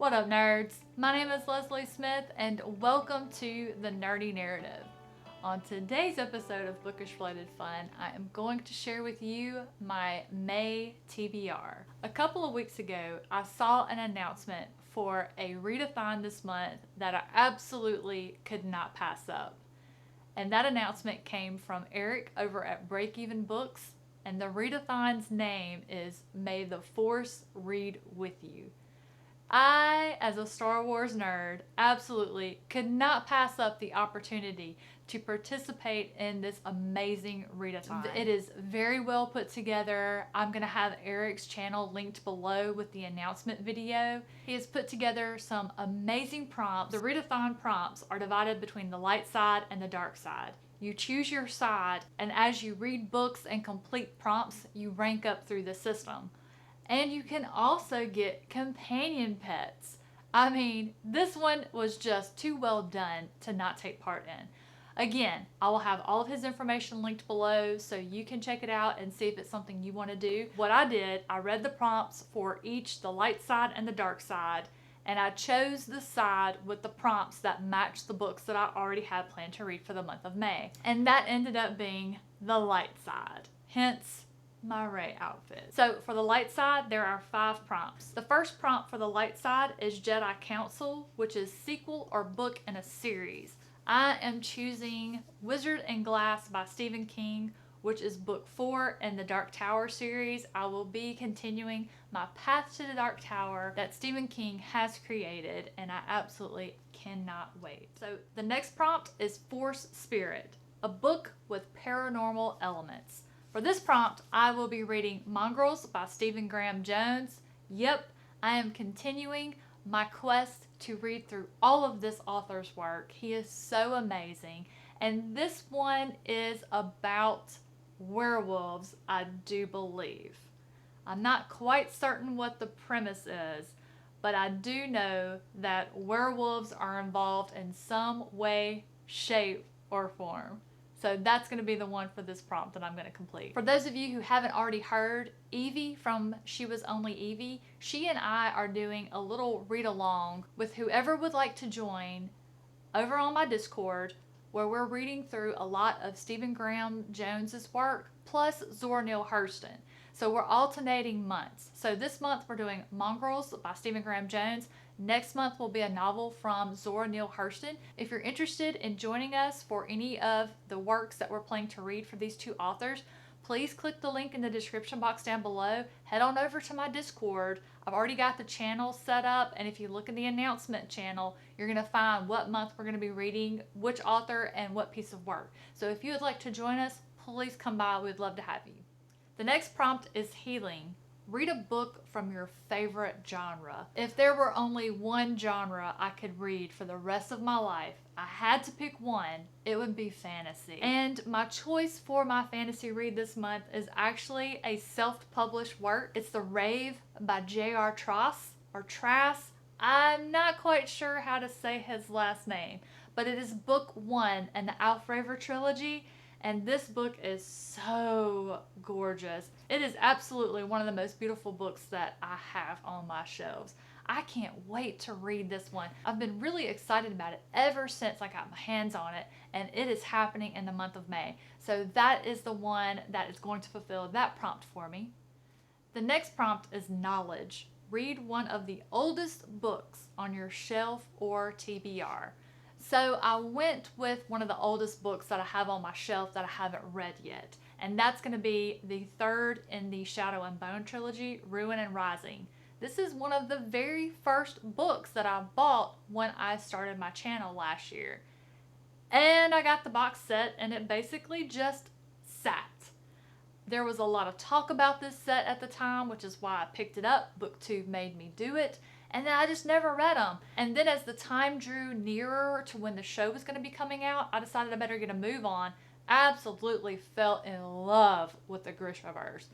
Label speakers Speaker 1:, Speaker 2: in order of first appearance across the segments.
Speaker 1: What up, nerds? My name is Leslie Smith, and welcome to The Nerdy Narrative. On today's episode of Bookish Related Fun, I am going to share with you my May TBR. A couple of weeks ago, I saw an announcement for a readathon this month that I absolutely could not pass up. And that announcement came from Eric over at Break Even Books, and the readathon's name is May the Force Read With You. I, as a Star Wars nerd, absolutely could not pass up the opportunity to participate in this amazing readathon. It is very well put together. I'm going to have Eric's channel linked below with the announcement video. He has put together some amazing prompts. The readathon prompts are divided between the light side and the dark side. You choose your side, and as you read books and complete prompts, you rank up through the system. And you can also get companion pets. I mean, this one was just too well done to not take part in. Again, I will have all of his information linked below so you can check it out and see if it's something you want to do. What I did, I read the prompts for each the light side and the dark side, and I chose the side with the prompts that matched the books that I already had planned to read for the month of May. And that ended up being the light side. Hence, my Rey outfit. So for the light side, there are 5 prompts. The first prompt for the light side is Jedi Council, which is sequel or book in a series. I am choosing Wizard and Glass by Stephen King, which is book 4 in the Dark Tower series. I will be continuing my Path to the Dark Tower that Stephen King has created, and I absolutely cannot wait. So the next prompt is Force Spirit, a book with paranormal elements. For this prompt, I will be reading Mongrels by Stephen Graham Jones. Yep, I am continuing my quest to read through all of this author's work. He is so amazing. And this one is about werewolves, I do believe. I'm not quite certain what the premise is, but I do know that werewolves are involved in some way, shape, or form. So that's going to be the one for this prompt that I'm going to complete. For those of you who haven't already heard, Evie from She Was Only Evie, she and I are doing a little read along with whoever would like to join over on my Discord, where we're reading through a lot of Stephen Graham Jones's work plus Zora Neale Hurston. So we're alternating months. So this month we're doing Mongrels by Stephen Graham Jones. Next month will be a novel from Zora Neale Hurston. If you're interested in joining us for any of the works that we're planning to read for these 2 authors, please click the link in the description box down below. Head on over to my Discord. I've already got the channel set up, and if you look in the announcement channel, you're going to find what month we're going to be reading, which author, and what piece of work. So if you would like to join us, please come by. We'd love to have you. The next prompt is Healing. Read a book from your favorite genre. If there were only one genre I could read for the rest of my life, I had to pick one, it would be fantasy. And my choice for my fantasy read this month is actually a self-published work. It's The Rave by J.R. Trass, or Trass. I'm not quite sure how to say his last name, but it is book 1 in the Rebirth Trilogy. And this book is so gorgeous. It is absolutely one of the most beautiful books that I have on my shelves. I can't wait to read this one. I've been really excited about it ever since I got my hands on it, and it is happening in the month of May. So that is the one that is going to fulfill that prompt for me. The next prompt is Knowledge. Read one of the oldest books on your shelf or TBR. So I went with one of the oldest books that I have on my shelf that I haven't read yet. And that's going to be the 3rd in the Shadow and Bone trilogy, Ruin and Rising. This is one of the very first books that I bought when I started my channel last year. And I got the box set, and it basically just sat. There was a lot of talk about this set at the time, which is why I picked it up. Book 2 made me do it. And then I just never read them. And then as the time drew nearer to when the show was going to be coming out, I decided I better get a move on. Absolutely fell in love with the Grishaverse.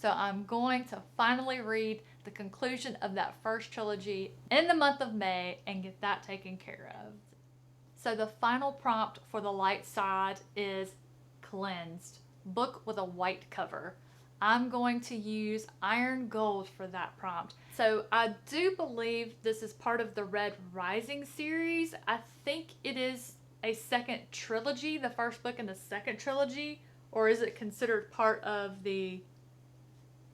Speaker 1: So I'm going to finally read the conclusion of that first trilogy in the month of May and get that taken care of. So the final prompt for the light side is Cleansed, book with a white cover. I'm going to use Iron Gold for that prompt. So I do believe this is part of the Red Rising series. I think it is a second trilogy, the first book in the second trilogy, or is it considered part of the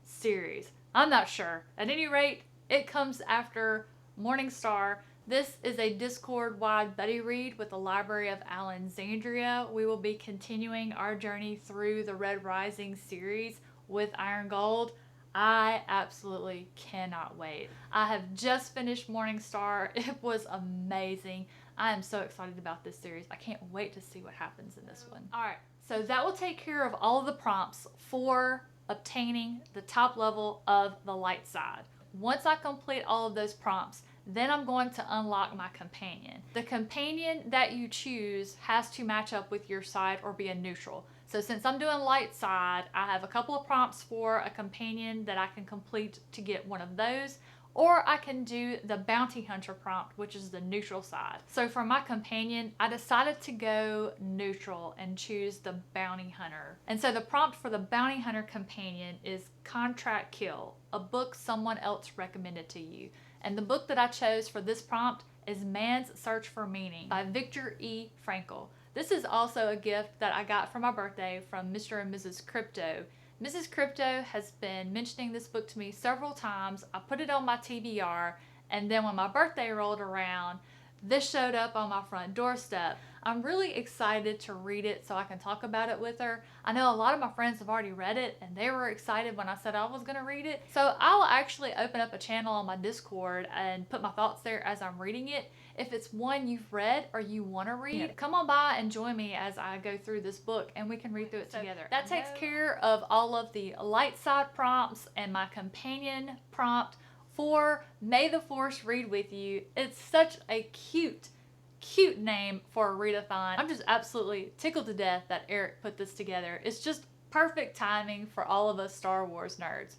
Speaker 1: series? I'm not sure. At any rate, it comes after Morning Star. This is a Discord-wide buddy read with the Library of Alexandria. We will be continuing our journey through the Red Rising series with Iron Gold. I absolutely cannot wait. I have just finished Morning Star. It was amazing. I am so excited about this series. I can't wait to see what happens in this one. All right, so that will take care of all of the prompts for obtaining the top level of the light side. Once I complete all of those prompts, then I'm going to unlock my companion. The companion that you choose has to match up with your side or be a neutral. So since I'm doing light side, I have a couple of prompts for a companion that I can complete to get one of those, or I can do the bounty hunter prompt, which is the neutral side. So for my companion, I decided to go neutral and choose the bounty hunter. And so the prompt for the bounty hunter companion is Contract Kill, a book someone else recommended to you. And the book that I chose for this prompt is Man's Search for Meaning by Viktor E. Frankl. This is also a gift that I got for my birthday from Mr. and Mrs. Crypto. Mrs. Crypto has been mentioning this book to me several times. I put it on my TBR, and then when my birthday rolled around, this showed up on my front doorstep. I'm really excited to read it so I can talk about it with her. I know a lot of my friends have already read it, and they were excited when I said I was going to read it. So I'll actually open up a channel on my Discord and put my thoughts there as I'm reading it. If it's one you've read or you want to read, come on by and join me as I go through this book and we can read through it together. That takes care of all of the light side prompts and my companion prompt for May the Force Read With You. It's such a cute name for a readathon. I'm just absolutely tickled to death that Eric put this together. It's just perfect timing for all of us Star Wars nerds.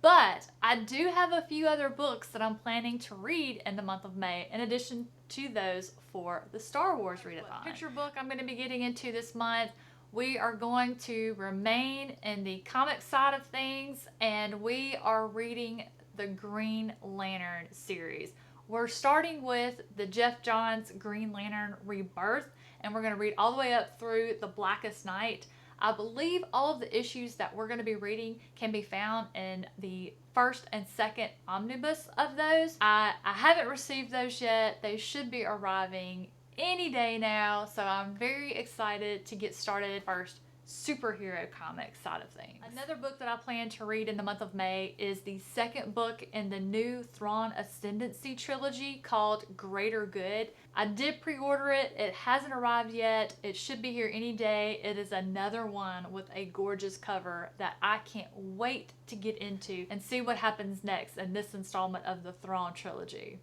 Speaker 1: But I do have a few other books that I'm planning to read in the month of May, in addition to those for the Star Wars readathon. Picture book I'm going to be getting into this month. We are going to remain in the comic side of things, and we are reading the Green Lantern series. We're starting with the Jeff Johns Green Lantern Rebirth, and we're going to read all the way up through the Blackest Night. I believe all of the issues that we're going to be reading can be found in the first and second omnibus of those. I haven't received those yet. They should be arriving any day now, so I'm very excited to get started first superhero comic side of things. Another book that I plan to read in the month of May is the second book in the new Thrawn Ascendancy trilogy called Greater Good. I did pre-order it. It hasn't arrived yet. It should be here any day. It is another one with a gorgeous cover that I can't wait to get into and see what happens next in this installment of the Thrawn trilogy.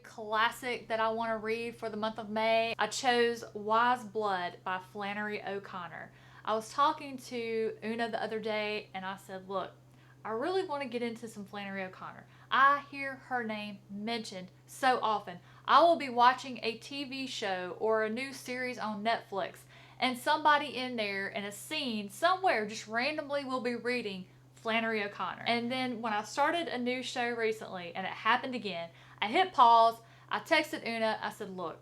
Speaker 1: Classic that I want to read for the month of May, I chose Wise Blood by Flannery O'Connor. I was talking to Una the other day and I said, look, I really want to get into some Flannery O'Connor. I hear her name mentioned so often. I will be watching a TV show or a new series on Netflix and somebody in there in a scene somewhere just randomly will be reading Flannery O'Connor. And then when I started a new show recently and it happened again, I hit pause, I texted Una, I said, look,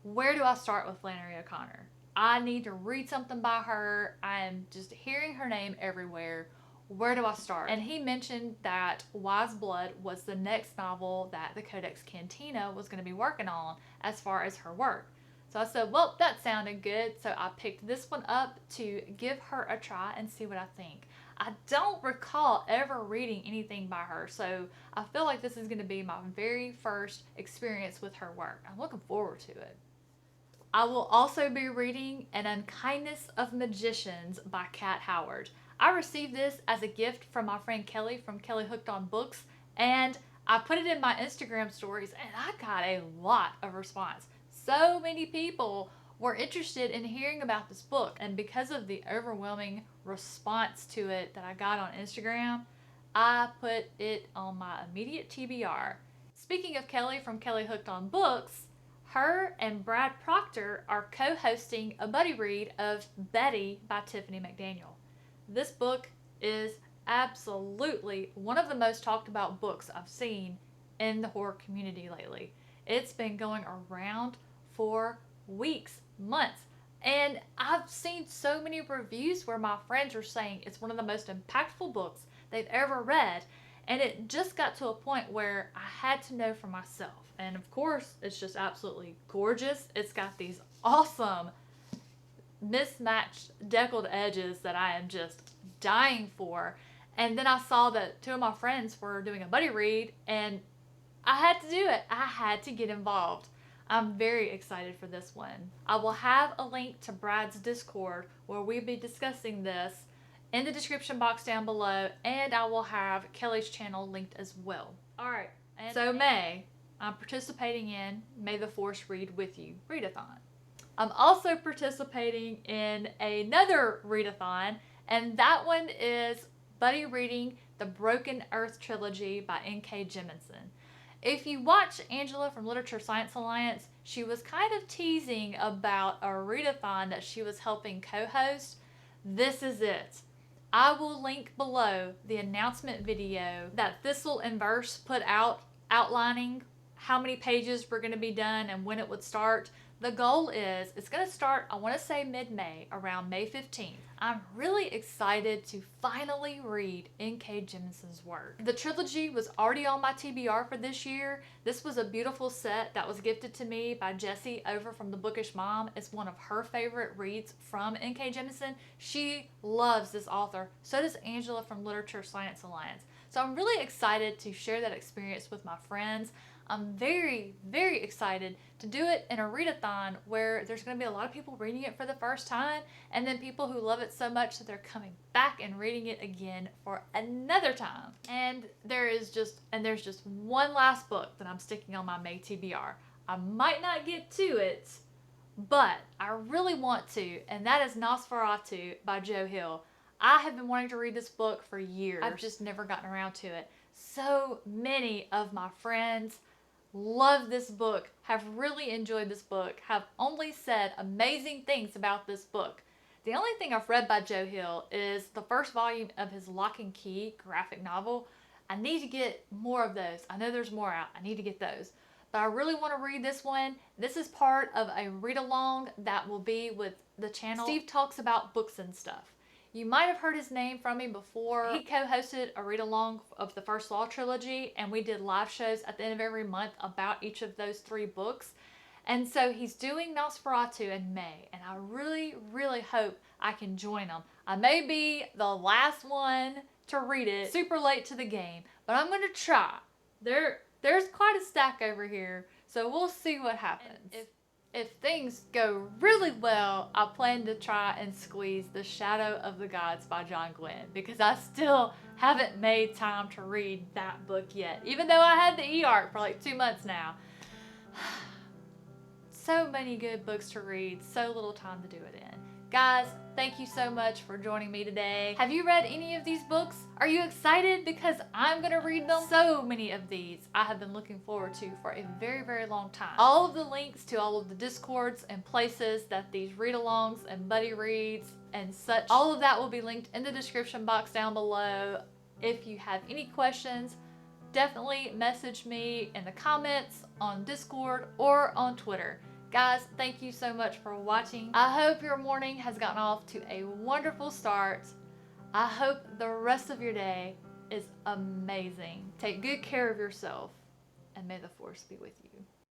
Speaker 1: where do I start with Flannery O'Connor? I need to read something by her. I am just hearing her name everywhere. Where do I start? And he mentioned that Wise Blood was the next novel that the Codex Cantina was going to be working on as far as her work. So I said, well, that sounded good. So I picked this one up to give her a try and see what I think. I don't recall ever reading anything by her, so I feel like this is going to be my very first experience with her work. I'm looking forward to it. I will also be reading An Unkindness of Magicians by Kat Howard. I received this as a gift from my friend Kelly from Kelly Hooked on Books, and I put it in my Instagram stories, and I got a lot of response. So many people were interested in hearing about this book, and because of the overwhelming response to it that I got on Instagram, I put it on my immediate TBR. Speaking of Kelly from Kelly Hooked on Books, her and Brad Proctor are co-hosting a buddy read of Betty by Tiffany McDaniel. This book is absolutely one of the most talked about books I've seen in the horror community lately. It's been going around for weeks, months, and I've seen so many reviews where my friends are saying it's one of the most impactful books they've ever read. And it just got to a point where I had to know for myself. And of course, it's just absolutely gorgeous. It's got these awesome mismatched deckled edges that I am just dying for. And then I saw that two of my friends were doing a buddy read, and I had to do it. I had to get involved. I'm very excited for this one. I will have a link to Brad's Discord where we'll be discussing this in the description box down below, and I will have Kelly's channel linked as well. Alright, so May, I'm participating in May the Force Read With You readathon. I'm also participating in another readathon, and that one is buddy reading the Broken Earth Trilogy by N.K. Jemisin. If you watch Angela from Literature Science Alliance, she was kind of teasing about a readathon that she was helping co-host. This is it. I will link below the announcement video that Thistle and Verse put out outlining how many pages were going to be done and when it would start. The goal is, it's going to start, I want to say mid-May, around May 15th. I'm really excited to finally read N.K. Jemisin's work. The trilogy was already on my TBR for this year. This was a beautiful set that was gifted to me by Jessie over from The Bookish Mom. It's one of her favorite reads from N.K. Jemisin. She loves this author. So does Angela from Literature Science Alliance. So I'm really excited to share that experience with my friends. I'm very, very excited to do it in a readathon where there's going to be a lot of people reading it for the first time, and then people who love it so much that they're coming back and reading it again for another time. And there's just one last book that I'm sticking on my May TBR. I might not get to it, but I really want to, and that is Nosferatu by Joe Hill. I have been wanting to read this book for years. I've just never gotten around to it. So many of my friends love this book, have really enjoyed this book, have only said amazing things about this book. The only thing I've read by Joe Hill is the first volume of his Lock and Key graphic novel. I need to get more of those. I know there's more out. I need to get those. But I really want to read this one. This is part of a read-along that will be with the channel. Steve talks about books and stuff. You might have heard his name from me before. He co-hosted a read-along of the First Law trilogy, and we did live shows at the end of every month about each of those 3 books. And so he's doing Nosferatu in May, and I really, really hope I can join him. I may be the last one to read it, super late to the game, but I'm going to try. There's quite a stack over here, so we'll see what happens. If things go really well, I plan to try and squeeze The Shadow of the Gods by John Gwynne, because I still haven't made time to read that book yet, even though I had the e-arc for like 2 months now. So many good books to read, so little time to do it in. Guys, thank you so much for joining me today. Have you read any of these books? Are you excited? Because I'm gonna read them. So many of these I have been looking forward to for a very, very long time. All of the links to all of the Discords and places that these read-alongs and buddy reads and such, all of that will be linked in the description box down below. If you have any questions, definitely message me in the comments on Discord or on Twitter. Guys, thank you so much for watching. I hope your morning has gotten off to a wonderful start. I hope the rest of your day is amazing. Take good care of yourself, and may the Force be with you.